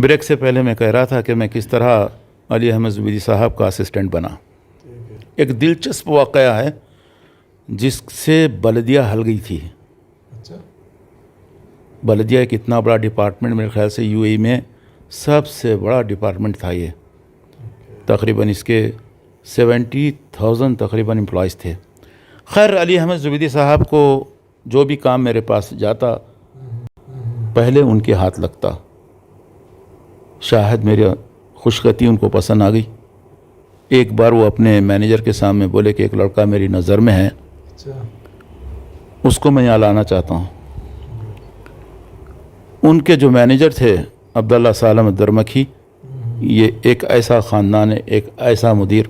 Break سے پہلے میں کہہ رہا تھا کہ میں کس طرح علی احمد زبیدی صاحب کا اسسٹنٹ بنا. ایک دلچسپ واقعہ ہے جس سے بلدیہ ہل گئی تھی. بلدیہ ایک اتنا بڑا ڈپارٹمنٹ، میرے خیال سے یو اے ای میں سب سے بڑا ڈپارٹمنٹ تھا یہ. تقریباً اس کے 70,000 تقریباً امپلائز تھے. خیر علی احمد زبیدی صاحب کو جو بھی کام میرے پاس جاتا پہلے ان کے ہاتھ لگتا. شاید میری خوشخطی ان کو پسند آ گئی. ایک بار وہ اپنے مینیجر کے سامنے بولے کہ ایک لڑکا میری نظر میں ہے، اس کو میں یہاں لانا چاہتا ہوں. ان کے جو مینیجر تھے عبداللہ سالم الدرمکی، یہ ایک ایسا خاندان ہے، ایک ایسا مدیر،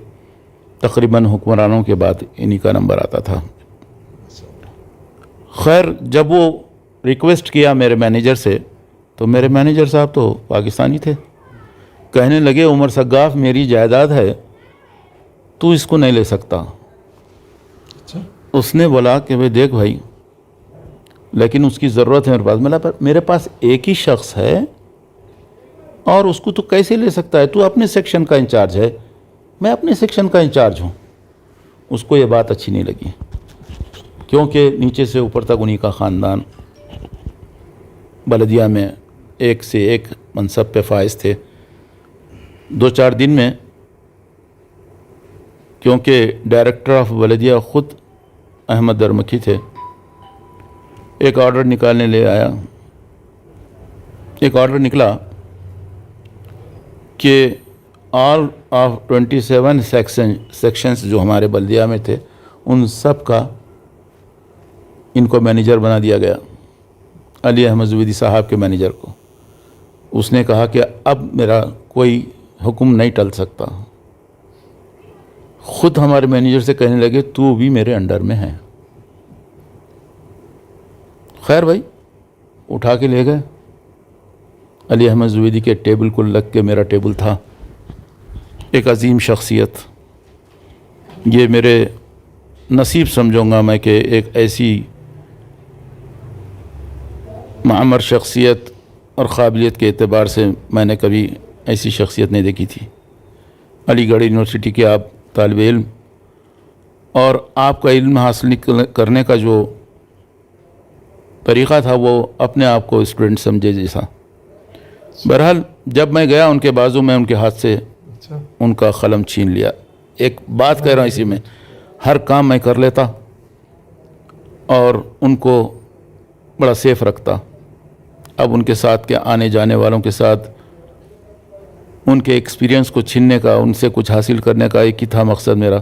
تقریباً حکمرانوں کے بعد انہی کا نمبر آتا تھا. خیر جب وہ ریکویسٹ کیا میرے مینیجر سے تو میرے مینیجر صاحب تو پاکستانی تھے. کہنے لگے عمر سگاف میری جائیداد ہے، تو اس کو نہیں لے سکتا. اس نے بولا کہ بھائی دیکھ بھائی، لیکن اس کی ضرورت ہے میرے پاس. میرے پاس ایک ہی شخص ہے اور اس کو تو کیسے لے سکتا ہے؟ تو اپنے سیکشن کا انچارج ہے، میں اپنے سیکشن کا انچارج ہوں. اس کو یہ بات اچھی نہیں لگی کیونکہ نیچے سے اوپر تک انہی کا خاندان بلدیہ میں ایک سے ایک منصب پہ فائز تھے. 2-4 دن میں، کیونکہ ڈائریکٹر آف بلدیہ خود احمد درمکی تھے، ایک آرڈر نکالنے لے آیا. ایک آرڈر نکلا کہ آل آف 27 سیکشنز جو ہمارے بلدیہ میں تھے ان سب کا ان کو مینیجر بنا دیا گیا، علی احمد زبیدی صاحب کے مینیجر کو. اس نے کہا کہ اب میرا کوئی حکم نہیں ٹل سکتا. خود ہمارے مینیجر سے کہنے لگے تو بھی میرے انڈر میں ہے. خیر بھائی اٹھا کے لے گئے. علی احمد زبیدی کے ٹیبل کو لگ کے میرا ٹیبل تھا. ایک عظیم شخصیت، یہ میرے نصیب سمجھوں گا میں کہ ایک ایسی معمر شخصیت اور قابلیت کے اعتبار سے میں نے کبھی ایسی شخصیت نہیں دیکھی تھی. علی گڑھ یونیورسٹی کے آپ طالب علم اور آپ کا علم حاصل کرنے کا جو طریقہ تھا وہ اپنے آپ کو اسٹوڈنٹ سمجھے جیسا. بہرحال جب میں گیا ان کے بازو میں ان کے ہاتھ سے ان کا قلم چھین لیا. ایک بات کہہ رہا ہوں، اسی میں ہر کام میں کر لیتا اور ان کو بڑا سیف رکھتا. اب ان کے ساتھ کے آنے جانے والوں کے ساتھ ان کے ایکسپیرینس کو چھیننے کا، ان سے کچھ حاصل کرنے کا ایک ہی تھا مقصد میرا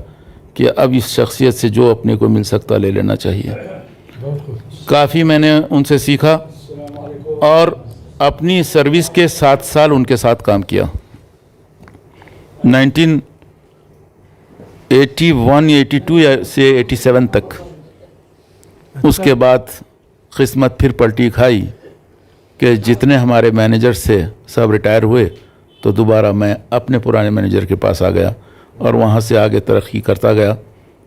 کہ اب اس شخصیت سے جو اپنے کو مل سکتا لے لینا چاہیے. کافی میں نے ان سے سیکھا اور اپنی سروس کے 7 سال ان کے ساتھ کام کیا. 1981 82 سے 87 تک. اس کے بعد قسمت پھر پلٹی کھائی کہ جتنے ہمارے مینیجر سے سب ریٹائر ہوئے تو دوبارہ میں اپنے پرانے مینیجر کے پاس آ گیا اور وہاں سے آگے ترقی کرتا گیا.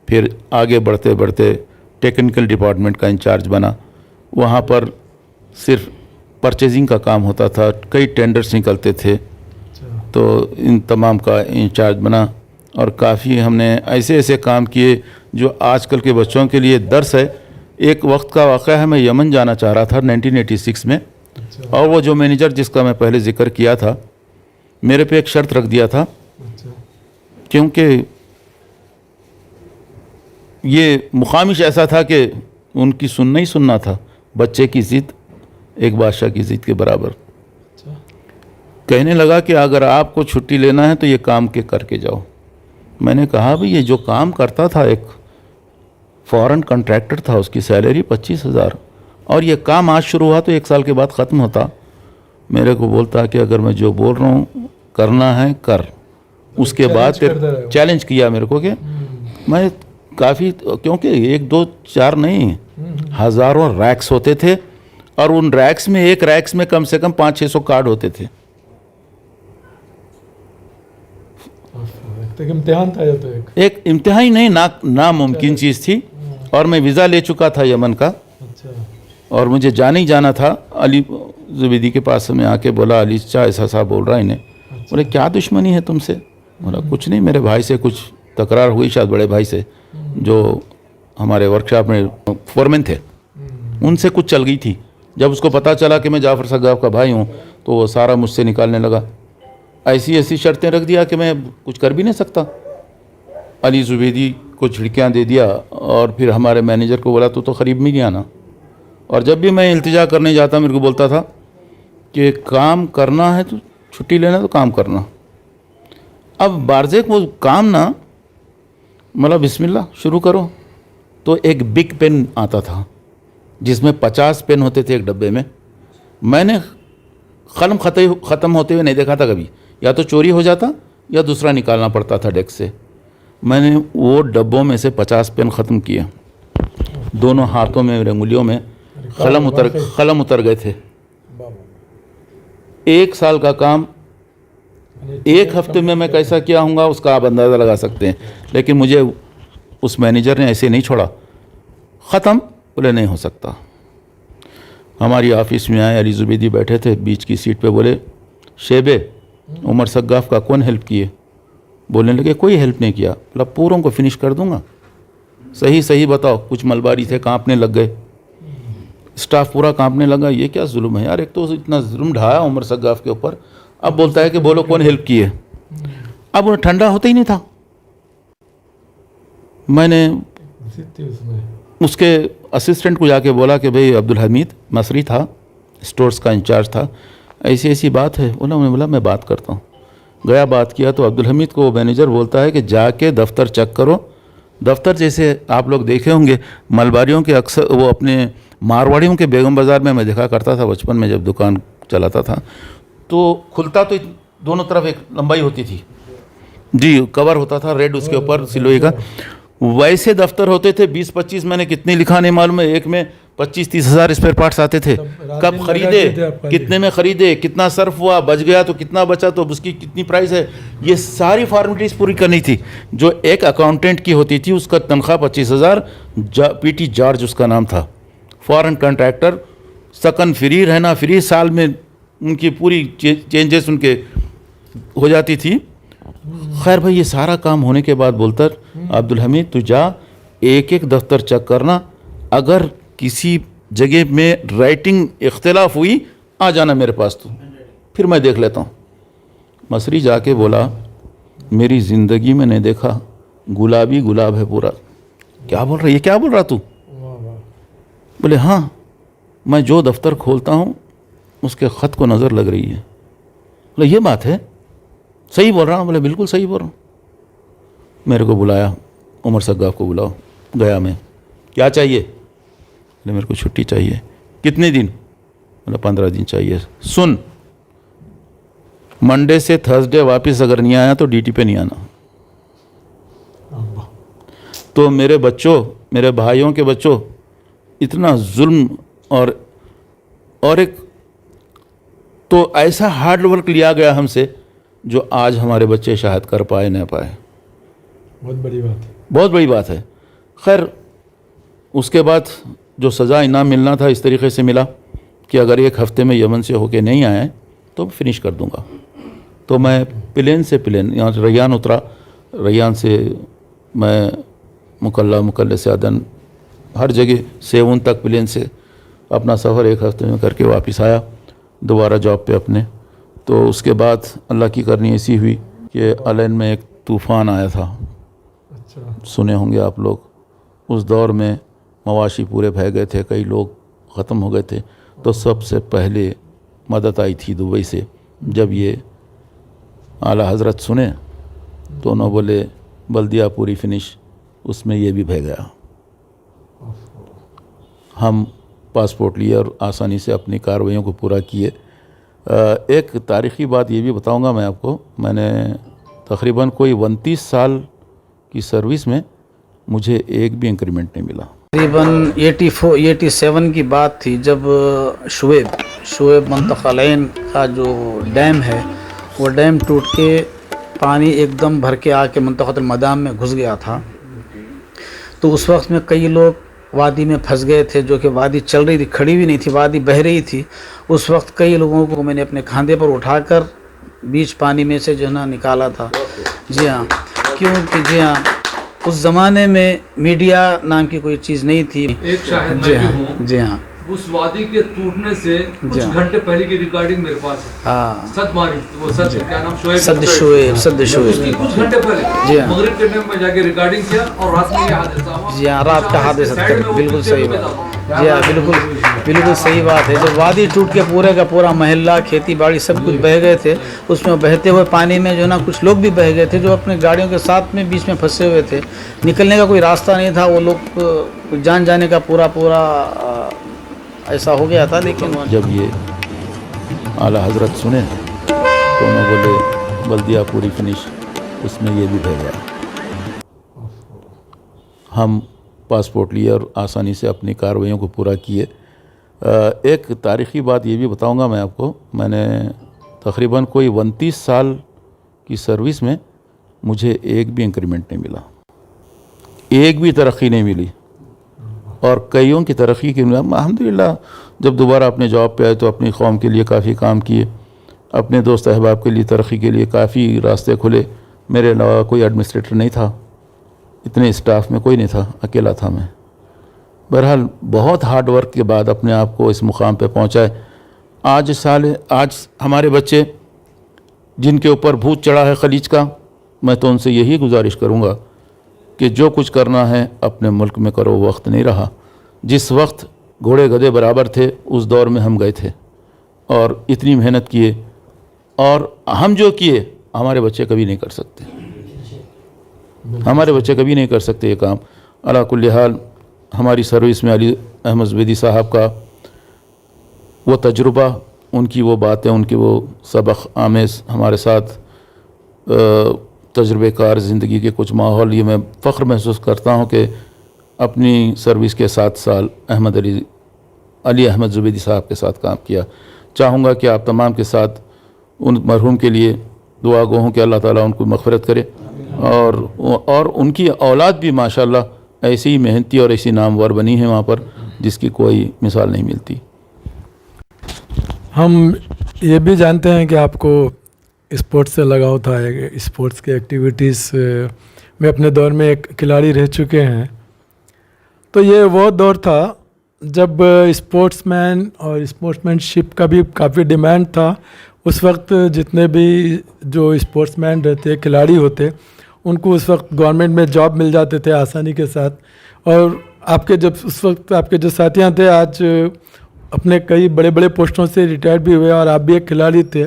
پھر آگے بڑھتے بڑھتے ٹیکنیکل ڈپارٹمنٹ کا انچارج بنا. وہاں پر صرف پرچیزنگ کا کام ہوتا تھا، کئی ٹینڈرز نکلتے تھے تو ان تمام کا انچارج بنا. اور کافی ہم نے ایسے ایسے کام کیے جو آج کل کے بچوں کے لیے درس ہے. ایک وقت کا واقعہ ہے، میں یمن جانا چاہ رہا تھا 1986 میں، اور وہ جو مینیجر جس کا میں پہلے ذکر کیا تھا میرے پہ ایک شرط رکھ دیا تھا، کیونکہ یہ مخامش ایسا تھا کہ ان کی سننا ہی سننا تھا. بچے کی ضد ایک بادشاہ کی ضد کے برابر. کہنے لگا کہ اگر آپ کو چھٹی لینا ہے تو یہ کام کے کر کے جاؤ. میں نے کہا بھئی یہ جو کام کرتا تھا ایک فورن کنٹریکٹر تھا، اس کی سیلری 25,000 اور یہ کام آج شروع ہوا تو 1 سال کے بعد ختم ہوتا. میرے کو بولتا کہ اگر میں جو بول رہا ہوں کرنا ہے کر. اس کے بعد پھر چیلنج کیا میرے کو کہ میں کافی، کیونکہ 1 2 4 نہیں ہزاروں ریکس ہوتے تھے اور ان ریکس میں ایک ریکس میں کم سے کم 500-600 کارڈ ہوتے تھے. امتحان تھا، تو ایک امتحان ہی نہیں، ناممکن چیز تھی. اور میں ویزا لے چکا تھا یمن کا اور مجھے جانا ہی جانا تھا. علی زبیدی کے پاس میں آ کے بولا علی چچا ایسا صاحب بول رہا ہے انہیں. بولے کیا دشمنی ہے تم سے؟ بولا کچھ نہیں, میرے بھائی سے کچھ تکرار ہوئی شاید بڑے بھائی سے جو ہمارے ورک شاپ میں فورمین تھے, ان سے کچھ چل گئی تھی. جب اس کو پتہ چلا کہ میں جعفر سگاف کا بھائی ہوں تو وہ سارا مجھ سے نکالنے لگا. ایسی شرطیں رکھ دیا کہ میں کچھ کر بھی نہیں سکتا. علی زبیدی کو جھڑکیاں دے دیا اور پھر ہمارے مینیجر کو بولا تو قریب میں نہیں آنا. اور جب بھی میں التجا کرنے جاتا میرے کو بولتا تھا کہ کام کرنا ہے تو چھٹی لینا تو کام کرنا. اب بارزیک وہ کام نا مطلب بسم اللہ شروع کرو تو ایک بگ پین آتا تھا جس میں 50 پین ہوتے تھے ایک ڈبے میں. میں نے قلم ختم ہوتے ہوئے نہیں دیکھا تھا کبھی, یا تو چوری ہو جاتا یا دوسرا نکالنا پڑتا تھا ڈیسک سے. میں نے وہ ڈبوں میں سے 50 پین ختم کیے. دونوں ہاتھوں میں میرے انگلیوں میں قلم اتر گئے تھے. 1 سال کا کام 1 ہفتے میں کیسا کیا ہوں گا اس کا آپ اندازہ لگا سکتے ہیں. لیکن مجھے اس مینیجر نے ایسے نہیں چھوڑا. ختم بولے نہیں ہو سکتا. ہماری آفس میں آئے, علی زبیدی بیٹھے تھے بیچ کی سیٹ پہ. بولے شیبے عمر سگاف کا کون ہیلپ کیے؟ بولنے لگے کوئی ہیلپ نہیں کیا. بولا پوروں کو فنش کر دوں گا. صحیح بتاؤ. کچھ ملباری تھے کانپنے لگ گئے, اسٹاف پورا کانپنے لگا. یہ کیا ظلم ہے یار, ایک تو اتنا ظلم ڈھایا عمر سگاف کے اوپر, اب بولتا ہے کہ بولو کون ہیلپ کیے. اب وہ ٹھنڈا ہوتا ہی نہیں تھا. میں نے اس کے اسسٹنٹ کو جا کے بولا کہ بھئی عبدالحمید مصری تھا, اسٹورز کا انچارج تھا, ایسی بات ہے. انہوں نے بولا میں بات کرتا ہوں. گیا بات کیا تو عبدالحمید کو مینیجر بولتا ہے کہ جا کے دفتر چیک کرو. دفتر جیسے آپ لوگ دیکھے ہوں گے ملباریوں کے اکثر وہ اپنے مارواڑیوں کے بیگم بازار میں دیکھا کرتا تھا بچپن میں جب دکان چلاتا تھا, تو کھلتا تو دونوں طرف ایک لمبائی ہوتی تھی جی, کور ہوتا تھا ریڈ اس کے اوپر سلوئی کا. ویسے دفتر ہوتے تھے 20-25, میں نے کتنے لکھا نہیں معلوم ہے, ایک میں 25-30 ہزار اسپیئر پارٹس آتے تھے. کب خریدے, کتنے میں خریدے, کتنا صرف ہوا, بچ گیا تو کتنا بچا تو اس کی کتنی پرائز ہے, یہ ساری فارمیلٹیز پوری کرنی تھی. جو ایک اکاؤنٹنٹ کی ہوتی تھی اس کا تنخواہ 25,000, پی ٹی جارج اس کا نام تھا, فارن کنٹریکٹر, سکن فری, رہنا فری, سال میں ان کی پوری چینجز ان کے ہو جاتی تھی. خیر بھائی یہ سارا کام ہونے کے بعد بولتا عبدالحمید تو جا ایک دفتر چیک کرنا, اگر کسی جگہ میں رائٹنگ اختلاف ہوئی آ جانا میرے پاس, تو پھر میں دیکھ لیتا ہوں. مصری جا کے بولا میری زندگی میں نہیں دیکھا, گلابی گلاب ہے پورا. کیا بول رہا, یہ کیا بول رہا تو؟ بولے ہاں میں جو دفتر کھولتا ہوں اس کے خط کو نظر لگ رہی ہے. بولے یہ بات ہے, صحیح بول رہا ہوں؟ بولے بالکل صحیح بول رہا ہوں. میرے کو بلایا, عمر سگاف کو بلاؤ. گیا میں, کیا چاہیے؟ بولے میرے کو چھٹی چاہیے. کتنے دن؟ بولے 15 دن چاہیے. سن, منڈے سے تھرسڈے واپس اگر نہیں آیا تو ڈیوٹی پہ نہیں آنا. تو میرے بچوں, میرے بھائیوں کے بچوں, اتنا ظلم اور ایک تو ایسا ہارڈ ورک لیا گیا ہم سے جو آج ہمارے بچے شاید کر پائے نہ پائے. بہت بڑی بات ہے, بہت بڑی بات ہے. خیر اس کے بعد جو سزا انعام ملنا تھا اس طریقے سے ملا کہ اگر 1 ہفتے میں یمن سے ہو کے نہیں آئے تو فنش کر دوں گا. تو میں پلین سے یہاں ریان اترا, ریان سے میں مکلہ سے عدن, ہر جگہ 7 تک پلین سے اپنا سفر 1 ہفتے میں کر کے واپس آیا دوبارہ جاب پہ اپنے. تو اس کے بعد اللہ کی کرنی ایسی ہوئی کہ الین میں ایک طوفان آیا تھا, سنے ہوں گے آپ لوگ. اس دور میں مواشی پورے بہہ گئے تھے, کئی لوگ ختم ہو گئے تھے. تو سب سے پہلے مدد آئی تھی دبئی سے. جب یہ اعلیٰ حضرت سنے تو انہوں بولے بلدیہ پوری فنش, اس میں یہ بھی بہہ گیا. ہم پاسپورٹ لیے اور آسانی سے اپنی کارروائیوں کو پورا کیے. ایک تاریخی بات یہ بھی بتاؤں گا میں آپ کو, میں نے تقریباً کوئی 29 سال کی سروس میں مجھے ایک بھی انکریمنٹ نہیں ملا. تقریباً 87 کی بات تھی جب شعیب منتقلین کا جو ڈیم ہے وہ ڈیم ٹوٹ کے پانی ایک دم بھر کے آ کے منطقۃ المدام میں گھس گیا تھا. تو اس وقت میں کئی لوگ وادی میں پھنس گئے تھے, جو کہ وادی چل رہی تھی, کھڑی بھی نہیں تھی, وادی بہہ رہی تھی. اس وقت کئی لوگوں کو میں نے اپنے کھاندے پر اٹھا کر بیچ پانی میں سے جو ہے نا نکالا تھا. جی ہاں, کیونکہ جی ہاں اس زمانے میں میڈیا نام کی کوئی چیز نہیں تھی. ایک شاہد جی میں ہاں, بھی ہوں, جی ہاں, اس وادی کے ٹوٹنے سے کچھ گھنٹے پہلے کی ریکارڈنگ میرے پاس ہے. ہاں, سد ماری, وہ سد کیا نام, صد اس کی شعیب. کچھ گھنٹے پہلے جی ہاں. مغرب کے ٹائم میں جا کے ریکارڈنگ کیا اور رات میں یہ حادثہ ہوا. جی ہاں, رات کا حادثہ تھا, بالکل صحیح بات. جی ہاں, بالکل صحیح بات ہے. جب وادی ٹوٹ کے پورے کا پورا محلہ, کھیتی باڑی سب کچھ بہہ گئے تھے, اس میں بہتے ہوئے پانی میں جو ہے نا کچھ لوگ بھی بہہ گئے تھے جو اپنے گاڑیوں کے ساتھ میں بیچ میں پھنسے ہوئے تھے. نکلنے کا کوئی راستہ نہیں تھا, وہ لوگ جان جانے کا پورا ایسا ہو گیا تھا. لیکن جب یہ اعلیٰ حضرت سنے تو انہوں بولے بلدیہ پوری فنش, اس میں یہ بھی بھیج گیا. ہم پاسپورٹ لیے اور آسانی سے اپنی کارروائیوں کو پورا کیے. ایک تاریخی بات یہ بھی بتاؤں گا میں آپ کو, میں نے تقریباً کوئی 29 سال کی سروس میں مجھے ایک بھی انکریمنٹ نہیں ملا, ایک بھی ترقی نہیں ملی, اور کئیوں کی ترقی کی الحمدللہ. جب دوبارہ اپنے جاب پہ آئے تو اپنی قوم کے لیے کافی کام کیے, اپنے دوست احباب کے لیے ترقی کے لیے کافی راستے کھلے. میرے علاوہ کوئی ایڈمنسٹریٹر نہیں تھا, اتنے اسٹاف میں کوئی نہیں تھا, اکیلا تھا میں. بہرحال بہت ہارڈ ورک کے بعد اپنے آپ کو اس مقام پہ پہنچائے. آج ہمارے بچے جن کے اوپر بھوت چڑھا ہے خلیج کا, میں تو ان سے یہی گزارش کروں گا کہ جو کچھ کرنا ہے اپنے ملک میں کرو. وقت نہیں رہا. جس وقت گھوڑے گدھے برابر تھے اس دور میں ہم گئے تھے اور اتنی محنت کیے, اور ہم جو کیے ہمارے بچے کبھی نہیں کر سکتے, ہمارے بچے کبھی نہیں کر سکتے یہ کام. علی کل حال ہماری سروس میں علی احمد زبیدی صاحب کا وہ تجربہ, ان کی وہ باتیں, ان کی وہ سبق آمیز ہمارے ساتھ تجربے کار زندگی کے کچھ ماحول, یہ میں فخر محسوس کرتا ہوں کہ اپنی سروس کے 7 سال علی احمد زبیدی صاحب کے ساتھ کام کیا. چاہوں گا کہ آپ تمام کے ساتھ ان مرحوم کے لیے دعا گو ہوں کہ اللہ تعالیٰ ان کو مغفرت کرے, اور ان کی اولاد بھی ماشاءاللہ ایسی ہی محنتی اور ایسی نامور بنی ہیں وہاں پر جس کی کوئی مثال نہیں ملتی. ہم یہ بھی جانتے ہیں کہ آپ کو اسپورٹس سے لگاؤ تھا, اسپورٹس کے ایکٹیویٹیز میں اپنے دور میں ایک کھلاڑی رہ چکے ہیں. تو یہ وہ دور تھا جب اسپورٹس مین اور اسپورٹس مین شپ کا بھی کافی ڈیمانڈ تھا. اس وقت جتنے بھی جو اسپورٹس مین رہتے, کھلاڑی ہوتے, ان کو اس وقت گورنمنٹ میں جاب مل جاتے تھے آسانی کے ساتھ. اور آپ کے اس وقت آپ کے جو ساتھیاں تھے آج اپنے کئی بڑے پوسٹوں سے ریٹائر بھی ہوئے, اور آپ بھی ایک کھلاڑی تھے,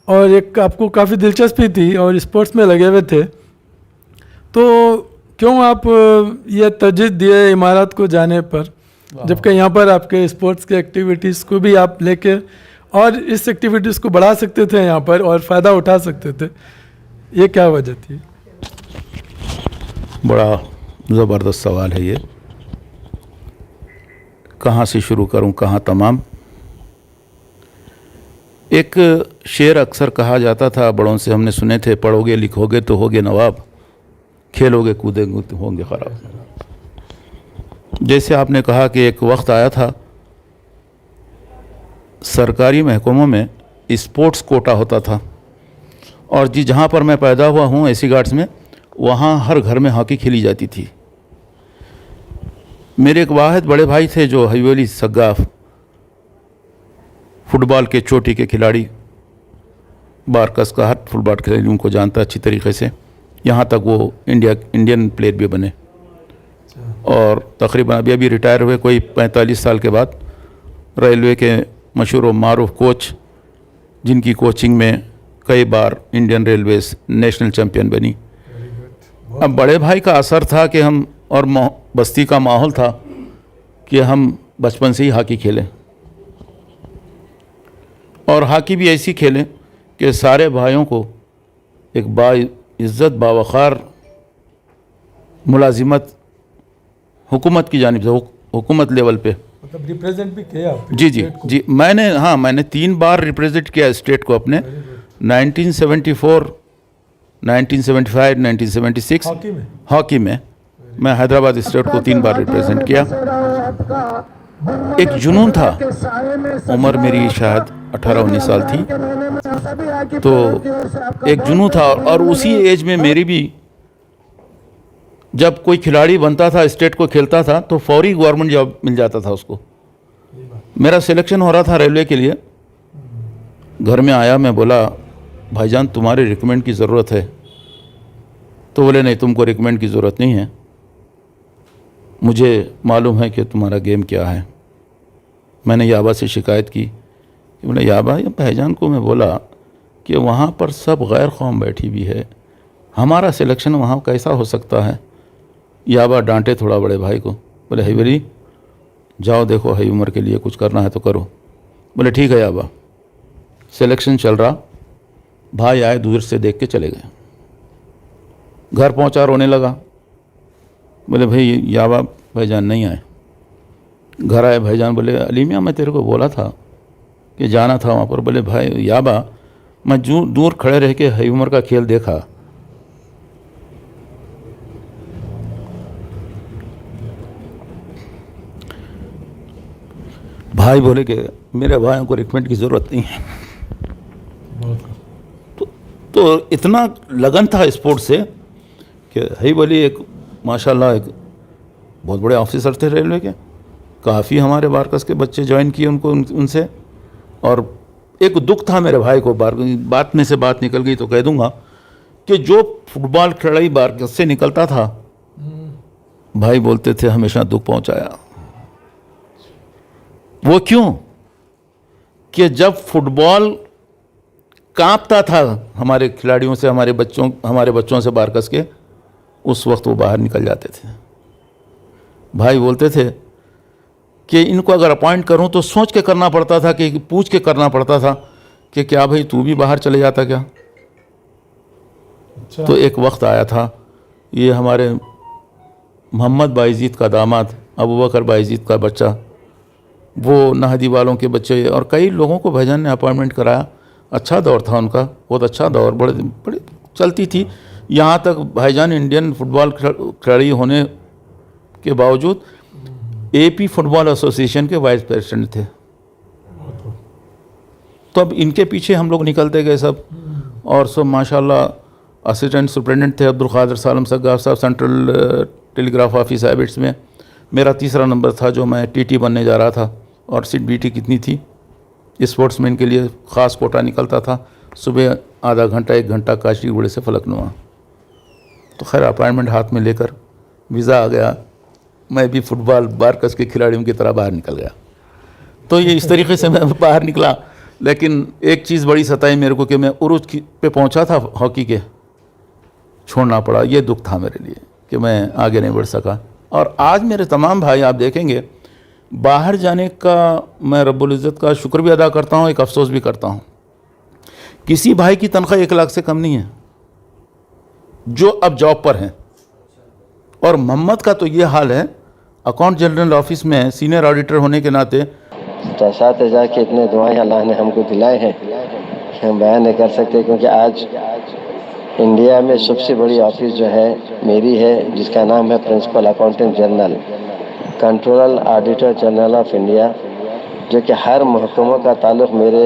اور ایک آپ کو کافی دلچسپی تھی اور اسپورٹس میں لگے ہوئے تھے. تو کیوں آپ یہ ترجیح دیے امارات کو جانے پر, جبکہ یہاں پر آپ کے اسپورٹس کے ایکٹیویٹیز کو بھی آپ لے کے اور اس ایکٹیویٹیز کو بڑھا سکتے تھے یہاں پر اور فائدہ اٹھا سکتے تھے, یہ کیا وجہ تھی؟ بڑا زبردست سوال ہے یہ. کہاں سے شروع کروں, کہاں تمام. ایک شعر اکثر کہا جاتا تھا, بڑوں سے ہم نے سنے تھے, پڑھو گے لکھو گے تو ہوگے نواب, کھیلو گے کودیں گے تو ہوں گے خراب. جیسے آپ نے کہا کہ ایک وقت آیا تھا سرکاری محکموں میں اسپورٹس کوٹا ہوتا تھا, اور جہاں پر میں پیدا ہوا ہوں ایسی گارڈز میں, وہاں ہر گھر میں ہاکی کھیلی جاتی تھی. میرے ایک واحد بڑے بھائی تھے جو حیولی سگاف, فٹ بال کے چوٹی کے کھلاڑی, بارکس کا ہر فٹ بال کھلاڑی ان کو جانتا اچھی طریقے سے, یہاں تک وہ انڈین پلیئر بھی بنے, اور تقریباً ابھی ریٹائر ہوئے کوئی 45 سال کے بعد. ریلوے کے مشہور و معروف کوچ, جن کی کوچنگ میں کئی بار انڈین ریلویز نیشنل چیمپئن بنی. اب بڑے بھائی کا اثر تھا کہ ہم, اور بستی کا ماحول تھا کہ ہم بچپن سے ہی ہاکی کھیلیں, اور ہاکی بھی ایسی کھیلیں کہ سارے بھائیوں کو ایک باعزت باوقار ملازمت حکومت کی جانب سے, حکومت لیول پہ, مطلب ریپریزنٹ بھی کیا آپ؟ جی میں نے 3 بار ریپریزنٹ کیا اسٹیٹ کو اپنے, 1974, 1975, 1976 ہاکی میں. میں حیدرآباد اسٹیٹ کو 3 بار ریپریزنٹ کیا. ایک جنون تھا, عمر میری شاید 18-19 سال تھی, تو ایک جنون تھا. اور اسی ایج میں میری بھی جب کوئی کھلاڑی بنتا تھا اسٹیٹ کو کھیلتا تھا تو فوری گورنمنٹ جاب مل جاتا تھا اس کو. میرا سلیکشن ہو رہا تھا ریلوے کے لیے. گھر میں آیا, میں بولا بھائی جان تمہارے ریکمینڈ کی ضرورت ہے. تو بولے نہیں, تم کو ریکمینڈ کی ضرورت نہیں ہے, مجھے معلوم ہے کہ تمہارا گیم کیا ہے. میں نے یابا سے شکایت کی کہ بولے یابا, بھائی جان کو میں بولا کہ وہاں پر سب غیر قوم بیٹھی بھی ہے, ہمارا سلیکشن وہاں کیسا ہو سکتا ہے. یابا ڈانٹے تھوڑا بڑے بھائی کو, بولے ہی بری جاؤ دیکھو ہی عمر کے لیے کچھ کرنا ہے تو کرو. بولے ٹھیک ہے یابا. سلیکشن چل رہا, بھائی آئے دور سے دیکھ کے چلے گئے. گھر پہنچا, رونے لگا. بولے بھائی یابا بھائی جان نہیں آئے. گھر آئے بھائی جان بولے علی میاں میں تیرے کو بولا تھا کہ جانا تھا وہاں پر. بولے بھائی یابا میں دور کھڑے رہ کے ہی عمر کا کھیل دیکھا. بھائی بولے کہ میرے بھائیوں کو ریکمینڈ کی ضرورت نہیں ہے. تو اتنا لگن تھا اسپورٹ سے کہ ہی بولی ایک ماشاءاللہ ایک بہت بڑے آفیسر تھے ریلوے کے, کافی ہمارے بارکس کے بچے جوائن کیے ان کو ان سے. اور ایک دکھ تھا میرے بھائی کو, بات میں سے بات نکل گئی تو کہہ دوں گا کہ جو فٹ بال کھلاڑی بارکس سے نکلتا تھا بھائی بولتے تھے ہمیشہ دکھ پہنچایا. وہ کیوں کہ جب فٹ بال کانپتا تھا ہمارے کھلاڑیوں سے, ہمارے بچوں سے بارکس کے, اس وقت وہ باہر نکل جاتے تھے. بھائی بولتے تھے کہ ان کو اگر اپوائنٹ کروں تو سوچ کے کرنا پڑتا تھا, کہ پوچھ کے کرنا پڑتا تھا کہ کیا بھائی تو بھی باہر چلے جاتا کیا. تو ایک وقت آیا تھا, یہ ہمارے محمد بائزید کا داماد, ابوبکر بائزید کا بچہ, وہ نہدی والوں کے بچے اور کئی لوگوں کو بھائی جان نے اپوائنٹمنٹ کرایا. اچھا دور تھا ان کا, بہت اچھا دور, بڑے چلتی تھی. یہاں تک بھائی جان انڈین فٹ بال کھلاڑی ہونے کے باوجود اے پی فٹ بال ایسوسیشن کے وائس پریزیڈنٹ تھے. تو اب ان کے پیچھے ہم لوگ نکلتے گئے سب, اور سب ماشاءاللہ اسسٹنٹ سپرنٹنڈنٹ تھے عبدالقادر سالم سگاف صاحب, سینٹرل ٹیلی گراف آفس ہیبٹس میں. میرا 3 نمبر تھا جو میں ٹی ٹی بننے جا رہا تھا. اور سیٹ بی ٹی کتنی تھی, اسپورٹس مین کے لیے خاص کوٹا نکلتا تھا, صبح آدھا گھنٹہ 1 گھنٹہ کاشی گوڑے سے فلک نما. تو خیر اپائنٹمنٹ ہاتھ میں لے کر ویزا آ گیا, میں بھی فٹ بال بارکس کے کھلاڑیوں کی طرح باہر نکل گیا. تو یہ اس طریقے سے میں باہر نکلا. لیکن ایک چیز بڑی ستائی میرے کو کہ میں عروج پہ پہنچا تھا ہاکی کے, چھوڑنا پڑا. یہ دکھ تھا میرے لیے کہ میں آگے نہیں بڑھ سکا. اور آج میرے تمام بھائی آپ دیکھیں گے باہر جانے کا میں رب العزت کا شکر بھی ادا کرتا ہوں, ایک افسوس بھی کرتا ہوں. کسی بھائی کی تنخواہ 1 لاکھ سے کم نہیں ہے جو اب جاب پر ہیں. اور محمد کا تو یہ حال ہے, اکاؤنٹ جنرل آفس میں سینئر آڈیٹر ہونے کے ناطے اساتذہ کے اتنے دعائیں اللہ نے ہم کو دلائے ہیں کہ ہم بیان نہیں کر سکتے. کیونکہ آج انڈیا میں سب سے بڑی آفس جو ہے میری ہے, جس کا نام ہے principal accountant general, controller auditor general of India, جو کہ ہر محکموں کا تعلق میرے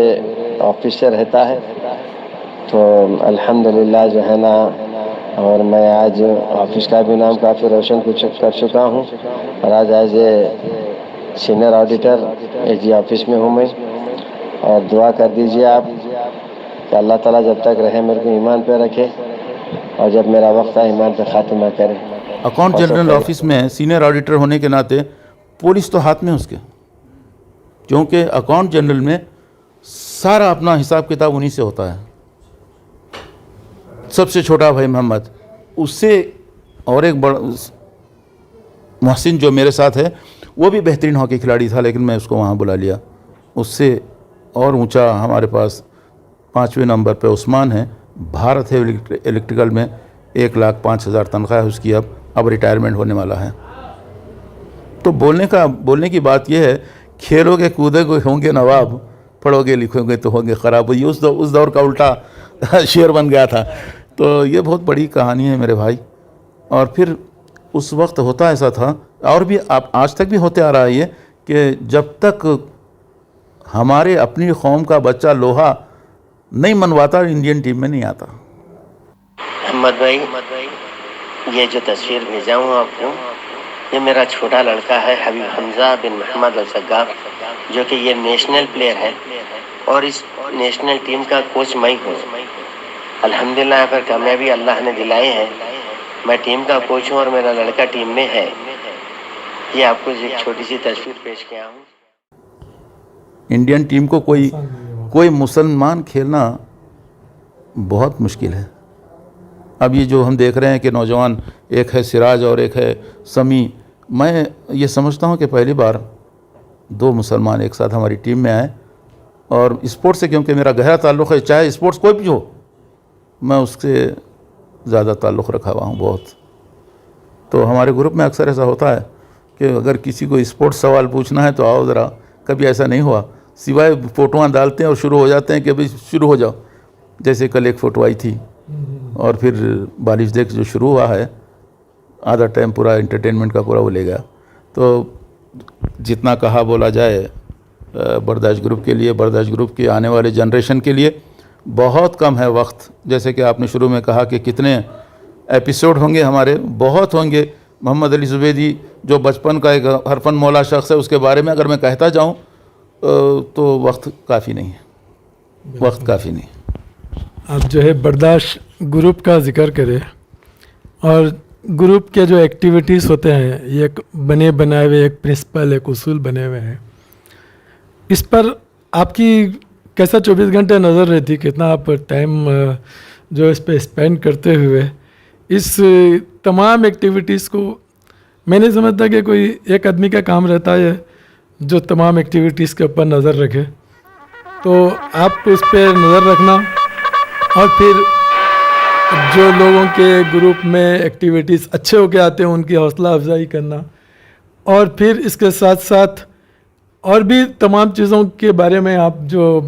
آفس سے رہتا ہے. تو الحمدللہ جو ہے نا, اور میں آج آفس کا بھی نام کافی روشن کر چکا ہوں. اور آج as a senior auditor S G office میں ہوں میں. اور دعا کر دیجئے آپ کہ اللہ تعالیٰ جب تک رہے میرے کو ایمان پہ رکھے, اور جب میرا وقت آئے ایمان پہ خاتمہ کرے. اکاؤنٹ جنرل آفس میں سینئر آڈیٹر ہونے کے ناطے پولیس تو ہاتھ میں اس کے, کیونکہ اکاؤنٹ جنرل میں سارا اپنا حساب کتاب انہی سے ہوتا ہے. سب سے چھوٹا بھائی محمد, اس سے اور ایک بڑا محسن جو میرے ساتھ ہے, وہ بھی بہترین ہاکی کھلاڑی تھا, لیکن میں اس کو وہاں بلا لیا. اس سے اور اونچا ہمارے پاس 5ویں نمبر پہ عثمان ہے, بھارت ہے الیکٹریکل میں, 1,05,000 تنخواہ ہے اس کی. اب ریٹائرمنٹ ہونے والا ہے. تو بولنے کی بات یہ ہے, کھیلو گے کودے گے ہوں گے نواب, پڑھو گے لکھو گے تو ہوں گے خراب. یہ اس دور کا الٹا شعر بن گیا تھا. تو یہ بہت بڑی کہانی ہے میرے بھائی. اور پھر اس وقت ہوتا ایسا تھا اور بھی آج تک بھی ہوتے آ رہا ہے یہ کہ جب تک ہمارے اپنی قوم کا بچہ لوہا نہیں منواتا انڈین ٹیم میں نہیں آتا. محمد بھائی یہ جو تصویر بھیجا ہوں آپ کو یہ میرا چھوٹا لڑکا ہے حبیب حمزہ بن محمد السگاف جو کہ یہ نیشنل پلیئر ہے اور اس نیشنل ٹیم کا کوچ میں ہوں. الحمدللہ یہاں پر کامیابی اللہ نے دلائے ہیں. میں ٹیم کا کوچ ہوں اور میرا لڑکا ٹیم میں ہے. یہ آپ کو ایک چھوٹی سی تصویر پیش کیا ہوں. انڈین ٹیم کو کوئی مسلمان کھیلنا بہت مشکل ہے. اب یہ جو ہم دیکھ رہے ہیں کہ نوجوان ایک ہے سراج اور ایک ہے سمیع، میں یہ سمجھتا ہوں کہ پہلی بار 2 مسلمان ایک ساتھ ہماری ٹیم میں آئے اور اسپورٹس سے کیونکہ میرا گہرا تعلق ہے، چاہے اسپورٹس کوئی بھی ہو میں اس سے زیادہ تعلق رکھا ہوا ہوں بہت. تو ہمارے گروپ میں اکثر ایسا ہوتا ہے کہ اگر کسی کو اسپورٹس سوال پوچھنا ہے تو آؤ ذرا. کبھی ایسا نہیں ہوا سوائے فوٹواں ڈالتے ہیں اور شروع ہو جاتے ہیں کہ ابھی شروع ہو جاؤ. جیسے کل ایک فوٹو آئی تھی اور پھر بارش دیکھ جو شروع ہوا ہے آدھا ٹائم پورا انٹرٹینمنٹ کا پورا وہ لے گیا. تو جتنا کہا بولا جائے برداشت گروپ کے لیے، برداشت گروپ کے آنے والے جنریشن کے لیے بہت کم ہے وقت. جیسے کہ آپ نے شروع میں کہا کہ کتنے ایپیسوڈ ہوں گے ہمارے، بہت ہوں گے. محمد علی زبیدی جو بچپن کا ایک حرفن مولا شخص ہے اس کے بارے میں اگر میں کہتا جاؤں تو وقت کافی نہیں ہے، وقت کافی نہیں. آپ جو ہے برداشت گروپ کا ذکر کریں اور گروپ کے جو ایکٹیویٹیز ہوتے ہیں یہ ایک بنے بنائے ہوئے ایک پرنسپل ایک اصول بنے ہوئے ہیں. اس پر آپ کی کیسا 24 گھنٹے نظر رہتی، کتنا آپ ٹائم جو اس پہ اسپینڈ کرتے ہوئے اس تمام ایکٹیویٹیز کو؟ میں نہیں سمجھتا کہ کوئی ایک آدمی کا کام رہتا ہے جو تمام ایکٹیویٹیز کے اوپر نظر رکھے. تو آپ اس پہ نظر رکھنا اور پھر جو لوگوں کے گروپ میں ایکٹیویٹیز اچھے ہو کے آتے ہیں ان کی حوصلہ افزائی کرنا، اور پھر اس کے ساتھ ساتھ اور بھی تمام چیزوں کے بارے میں آپ جو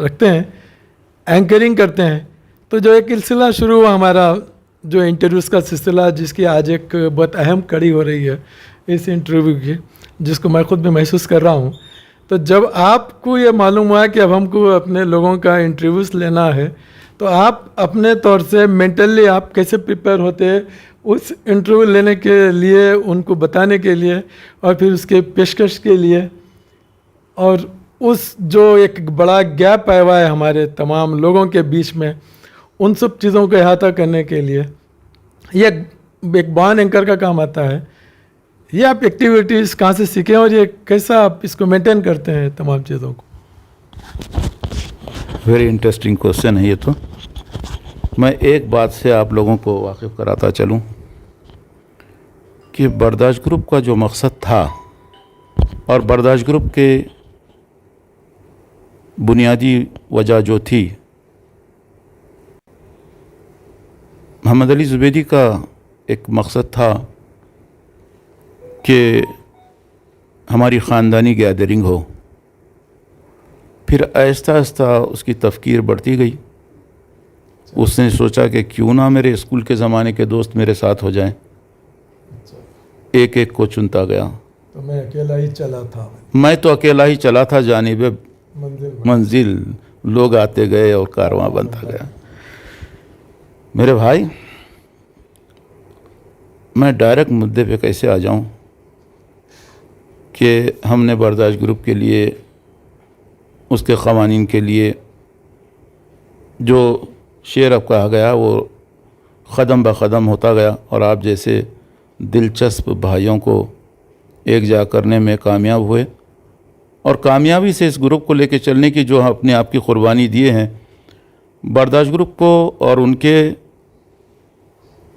رکھتے ہیں، اینکرنگ کرتے ہیں. تو جو ایک سلسلہ شروع ہوا ہمارا جو انٹرویوز کا سلسلہ، جس کی آج ایک بہت اہم کڑی ہو رہی ہے اس انٹرویو کی، جس کو میں خود بھی محسوس کر رہا ہوں. تو جب آپ کو یہ معلوم ہوا کہ اب ہم کو اپنے لوگوں کا انٹرویوز لینا ہے تو آپ اپنے طور سے مینٹلی آپ کیسے پریپیئر ہوتے ہیں اس انٹرویو لینے کے لیے، ان کو بتانے کے لیے اور پھر اس کے پیشکش کے لیے، اور اس جو ایک بڑا گیپ آیا ہوا ہے ہمارے تمام لوگوں کے بیچ میں، ان سب چیزوں کو احاطہ کرنے کے لیے یہ ایک بان اینکر کا کام آتا ہے. یہ آپ ایکٹیویٹیز کہاں سے سیکھیں اور یہ کیسا آپ اس کو مینٹین کرتے ہیں تمام چیزوں کو؟ ویری انٹرسٹنگ کوشچن ہے یہ. تو میں ایک بات سے آپ لوگوں کو واقف کراتا چلوں کہ برداشت گروپ کا جو مقصد تھا اور برداشت گروپ کے بنیادی وجہ جو تھی، محمد علی زبیدی کا ایک مقصد تھا کہ ہماری خاندانی گیدرنگ ہو. پھر آہستہ آہستہ اس کی تفکیر بڑھتی گئی. اس نے سوچا کہ کیوں نہ میرے اسکول کے زمانے کے دوست میرے ساتھ ہو جائیں. ایک ایک کو چنتا گیا. تو میں اکیلا ہی چلا تھا، میں تو اکیلا ہی چلا تھا جانب منزل. لوگ آتے گئے اور کارواں بنتا گیا. میرے بھائی، میں ڈائریکٹ مدعے پہ کیسے آ جاؤں کہ ہم نے برداشت گروپ کے لیے، اس کے قوانین کے لیے جو شعر اب کہا گیا وہ قدم بقدم ہوتا گیا اور آپ جیسے دلچسپ بھائیوں کو ایک جا کرنے میں کامیاب ہوئے. اور کامیابی سے اس گروپ کو لے کے چلنے کی جو اپنے آپ کی قربانی دیے ہیں، برداشت گروپ کو اور ان کے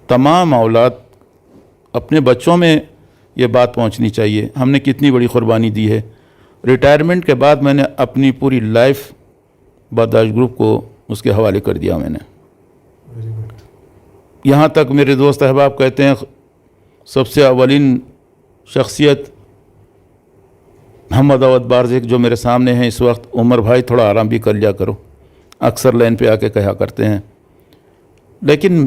تمام اولاد، اپنے بچوں میں یہ بات پہنچنی چاہیے ہم نے کتنی بڑی قربانی دی ہے. ریٹائرمنٹ کے بعد میں نے اپنی پوری لائف برداشت گروپ کو اس کے حوالے کر دیا. میں نے یہاں تک میرے دوست احباب کہتے ہیں سب سے اولین شخصیت محمد عوض بارزیک جو میرے سامنے ہیں اس وقت، عمر بھائی تھوڑا آرام بھی کر لیا کرو، اکثر لائن پہ آ کے کہا کرتے ہیں. لیکن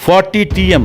40 TM